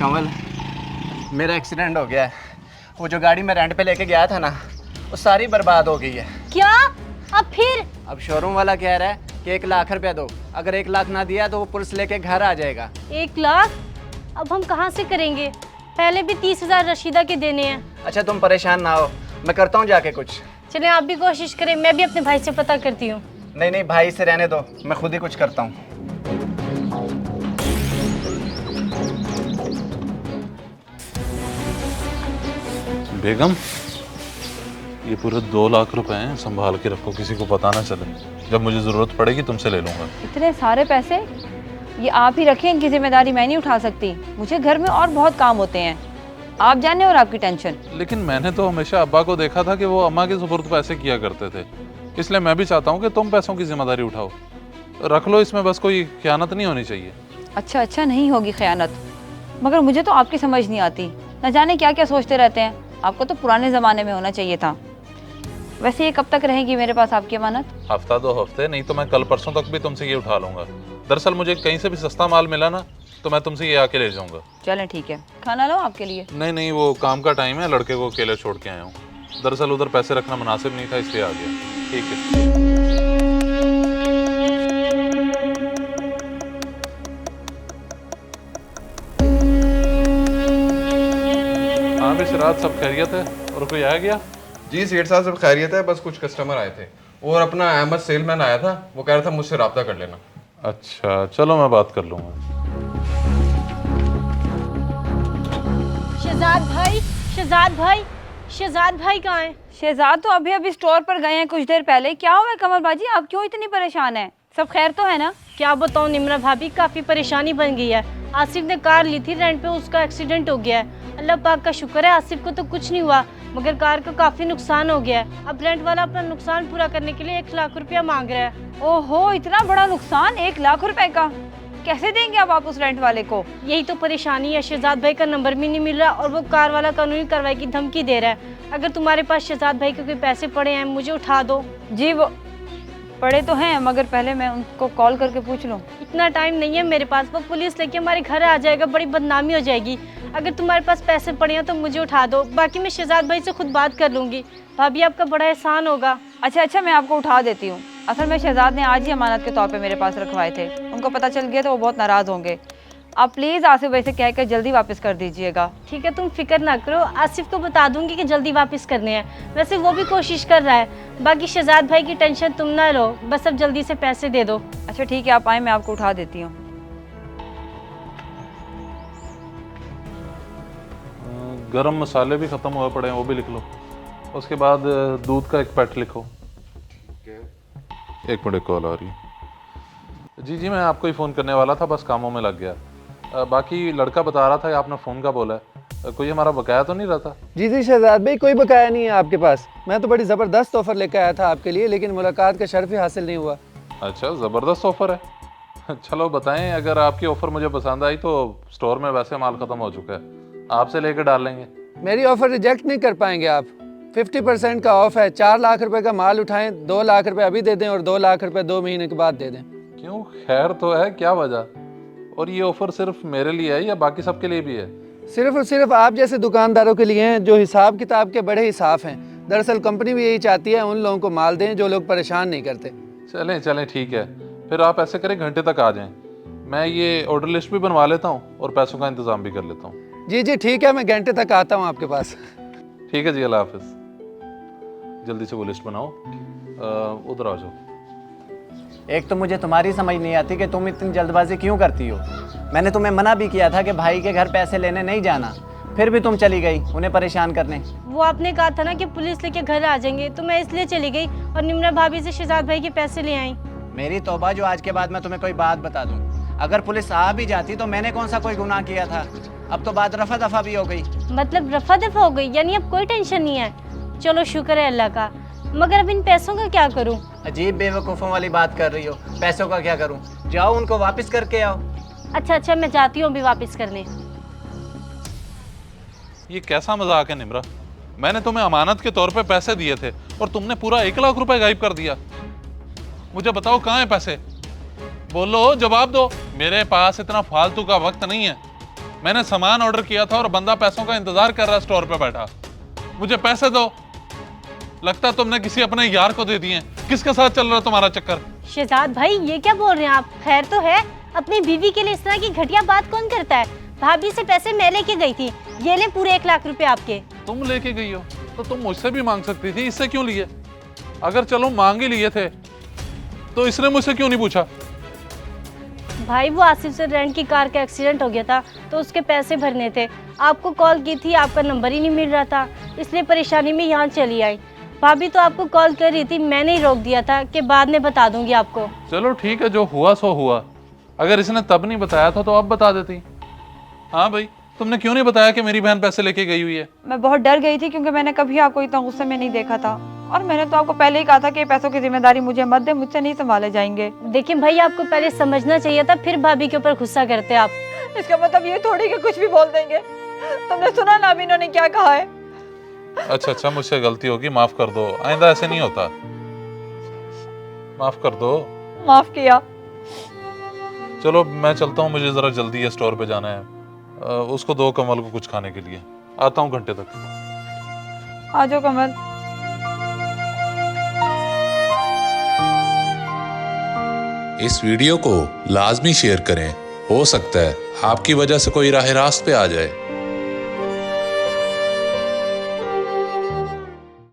कमल, मेरा एक्सीडेंट हो गया है। वो जो गाड़ी मैं रेंट पे लेके गया था ना, वो सारी बर्बाद हो गई है। क्या? अब फिर? अब शोरूम वाला कह रहा है कि 1 लाख रुपया दो, अगर 1 लाख ना दिया तो वो पुलिस लेके घर आ जाएगा। 1 लाख? अब हम कहाँ से करेंगे? पहले भी 30,000 रशीदा के देने हैं। अच्छा तुम परेशान ना हो, मैं करता हूँ जाके कुछ। चलें आप भी कोशिश करें, मैं भी अपने भाई से पता करती हूँ। नहीं नहीं भाई से रहने दो, मैं खुद ही कुछ करता हूँ। बेगम, ये पूरे 2 लाख रुपए हैं, संभाल के रखो, किसी को पता ना चले। जब मुझे ज़रूरत पड़ेगी तुमसे ले लूँगा। इतने सारे पैसे ये आप ही रखें, इनकी जिम्मेदारी मैं नहीं उठा सकती। मुझे घर में और बहुत काम होते हैं, आप जाने और आपकी टेंशन। लेकिन मैंने तो हमेशा अब्बा को देखा था कि वो अम्मा के सुपुर्द पैसे किया करते थे, इसलिए मैं भी चाहता हूँ कि तुम पैसों की जिम्मेदारी उठाओ। रख लो, इसमें बस कोई खयानत नहीं होनी चाहिए। अच्छा अच्छा, नहीं होगी खयानत, मगर मुझे तो आपकी समझ नहीं आती। न जाने क्या क्या सोचते रहते हैं। आपको तो पुराने ज़माने में होना चाहिए था। वैसे ये कब तक रहेगी मेरे पास आपकी अमानत? हफ्ता 2 हफ्ते, नहीं तो मैं कल परसों तक भी तुमसे ये उठा लूँगा। दरअसल मुझे कहीं से भी सस्ता माल मिला ना तो मैं तुमसे ये आके ले जाऊँगा। चलें ठीक है, खाना लो आपके लिए। नहीं नहीं, वो काम का टाइम है, लड़के को अकेले छोड़ के आया हूँ। दरअसल उधर पैसे रखना मुनासिब नहीं था, इसलिए आ गया। ठीक है। हाँ भी सिराज, सब खैरियत है? और कोई आया गया? जी सेठ साहब, सब खैरियत है, बस कुछ कस्टमर आए थे और अपना अहमद सेलमैन आया था, वो कह रहा था मुझसे रब्ता कर लेना। अच्छा चलो, मैं बात कर लूँगा। शहजाद भाई, शहजाद भाई, शहजाद भाई कहाँ हैं? शहजाद तो अभी अभी स्टोर पर गए हैं कुछ देर पहले। क्या हुआ है कमल बाजी, आप क्यों इतनी परेशान हैं? सब खैर तो है ना? क्या बताऊँ निम्रा भाभी, काफ़ी परेशानी बन गई है। आसिफ ने कार ली थी रेंट पे, उसका एक्सीडेंट हो गया है। अल्लाह पाक का शुक्र है आसिफ को तो कुछ नहीं हुआ, मगर कार का काफ़ी नुकसान हो गया है। अब रेंट वाला अपना नुकसान पूरा करने के लिए 1 लाख रुपया मांग रहा है। ओहो, इतना बड़ा नुकसान 1 लाख रुपए का? कैसे देंगे अब आप उस रेंट वाले को? यही तो परेशानी है, शहजाद भाई का नंबर भी नहीं मिल रहा और वो कार वाला कानूनी कार्रवाई की धमकी दे रहा है। अगर तुम्हारे पास शहजाद भाई के कोई पैसे पड़े हैं मुझे उठा दो। जी वो पड़े तो हैं, मगर पहले मैं उनको कॉल करके पूछ लूँ। इतना टाइम नहीं है मेरे पास, वो पुलिस लेके हमारे घर आ जाएगा, बड़ी बदनामी हो जाएगी। अगर तुम्हारे पास पैसे पड़े हैं तो मुझे उठा दो, बाकी मैं शहजाद भाई से खुद बात कर लूँगी। भाभी आपका बड़ा एहसान होगा। अच्छा अच्छा, मैं आपको उठा देती हूँ। असल में शहजाद ने आज ही अमानत के तौर पे मेरे पास रखवाए थे, उनको पता चल गया तो वो बहुत नाराज़ होंगे। आप प्लीज़ आसिफ भाई से कहकर जल्दी वापस कर दीजिएगा। ठीक है, तुम फिक्र ना करो, आसिफ को बता दूंगी कि जल्दी वापस करने हैं। वैसे वो भी कोशिश कर रहा है, बाकी शहजाद भाई की टेंशन तुम ना लो, बस अब जल्दी से पैसे दे दो। अच्छा ठीक है, आप आए, मैं आपको उठा देती हूँ। गरम मसाले भी ख़त्म हुए पड़े हैं, वो भी लिख लो। उसके बाद दूध का 1 पैट लिखो। 1 मिनट, कॉल आ रही है। जी जी, मैं आपको ही फ़ोन करने वाला था, बस कामों में लग गया। बाकी लड़का बता रहा था कि आपने फ़ोन का बोला है, कोई हमारा बकाया तो नहीं रहता? जी जी शहजाद भाई, कोई बकाया नहीं है आपके पास। मैं तो बड़ी ज़बरदस्त ऑफ़र लेकर आया था आपके लिए, लेकिन मुलाकात का शर्फ ही हासिल नहीं हुआ। अच्छा, ज़बरदस्त ऑफ़र है। चलो बताएं, अगर आपकी ऑफ़र मुझे पसंद आई तो स्टोर में वैसे माल ख़त्म हो चुका है, आपसे लेकर डाल लेंगे। मेरी ऑफ़र रिजेक्ट नहीं कर पाएंगे आप। 50% का ऑफ है। 4 लाख रुपए का माल उठाएं, 2 लाख रुपए अभी दे दें और 2 लाख रुपए 2 महीने के बाद दे दें। क्यों, खैर तो है, क्या वजह? और ये ऑफ़र सिर्फ मेरे लिए है या बाकी सबके लिए भी है? सिर्फ और सिर्फ आप जैसे दुकानदारों के लिए हैं जो हिसाब किताब के बड़े ही साफ हैं। दरअसल कंपनी भी यही चाहती है उन लोगों को माल दें जो लोग परेशान नहीं करते। चलें चलें, ठीक है, फिर आप ऐसे करें, घंटे तक आ जाएं, मैं ये ऑर्डर लिस्ट भी बनवा लेता हूँ और पैसों का इंतज़ाम भी कर लेता हूँ। जी जी ठीक है, मैं घंटे तक आता हूँ आपके पास। ठीक है जी, अल्लाह हाफिज़। जल्दी से वो लिस्ट बनाओ, उधर आ जाओ। एक तो मुझे तुम्हारी समझ नहीं आती कि तुम इतनी जल्दबाजी क्यों करती हो। मैंने तुम्हें मना भी किया था कि भाई के घर पैसे लेने नहीं जाना, फिर भी तुम चली गई उन्हें परेशान करने। वो आपने कहा था ना कि पुलिस लेके घर आ जाएंगे, तो मैं इसलिए चली गई और निम्रा भाभी से शहजाद भाई के पैसे ले आई। मेरी तौबा, जो आज के बाद मैं तुम्हें कोई बात बता दूं, अगर पुलिस आ भी जाती तो मैंने कौन सा कोई गुनाह किया था। अब तो बात रफा दफा भी हो गई। मतलब रफा दफा हो गई, यानी अब कोई टेंशन नहीं है। चलो शुक्र है अल्लाह का, मगर अब इन पैसों का क्या करूं? अजीब बेवकूफ़ों वाली बात कर रही हो। पैसों का क्या करूं? जाओ उनको वापस करके आओ। अच्छा अच्छा, मैं जाती हूँ अभी वापस करने। ये कैसा मजाक है निम्रा? मैंने तुम्हें अमानत के तौर पे पैसे दिए थे और तुमने पूरा 1 लाख रुपए गायब कर दिया। मुझे बताओ कहाँ है पैसे? बोलो, जवाब दो। मेरे पास इतना फालतू का वक्त नहीं है। मैंने सामान ऑर्डर किया था और बंदा पैसों का इंतजार कर रहा है स्टोर पे बैठा। मुझे पैसे दो। लगता है तुमने किसी अपने यार को दे दिए। किसके साथ चल रहा है तुम्हारा चक्कर? शहजाद भाई ये क्या बोल रहे हैं आप? खैर तो है, अपनी बीवी के लिए इस तरह की घटिया बात कौन करता है? भाभी से पैसे मैं लेके गई थी, ये ले पूरे 1 लाख रुपए आपके। तुम लेके गई हो तो तुम मुझसे भी मांग सकती थी, इससे क्यों लिए? अगर चलो मांग ही लिए थे तो इसने मुझसे क्यों नहीं पूछा? भाई वो आसिफ से रेंट की कार का एक्सीडेंट हो गया था तो उसके पैसे भरने थे। आपको कॉल की थी, आपका नंबर ही नहीं मिल रहा था, इसलिए परेशानी में यहाँ चली आई। भाभी तो आपको कॉल कर रही थी, मैंने ही रोक दिया था कि बाद में बता दूंगी आपको। चलो ठीक है, जो हुआ सो हुआ। अगर इसने तब नहीं बताया था तो अब बता देती। हाँ भाई, तुमने क्यों नहीं बताया कि मेरी बहन पैसे लेके गई हुई है? मैं बहुत डर गई थी क्योंकि मैंने कभी आपको इतना गुस्से में नहीं देखा था, और मैंने तो आपको पहले ही कहा था कि पैसों की जिम्मेदारी मुझे मत दे, मुझसे नहीं संभाले जाएंगे। देखिए भाई, आपको पहले समझना चाहिए था, फिर भाभी के ऊपर गुस्सा करते आप। इसका मतलब ये थोड़ी कि कुछ भी बोल देंगे। तुमने सुना ना अभी इन्होंने क्या कहा है? अच्छा, मुझसे गलती होगी, माफ कर दो। आइंदा ऐसे नहीं होता, माफ कर दो। माफ किया। चलो मैं चलता हूँ, मुझे जरा जल्दी है, स्टोर पे जाना है। उसको दो कमल को कुछ खाने के लिए। आता हूँ घंटे तक। आ जाओ कमल। इस वीडियो को लाजमी शेयर करें। हो सकता है आपकी वजह से कोई राह रास्त पे आ जाए।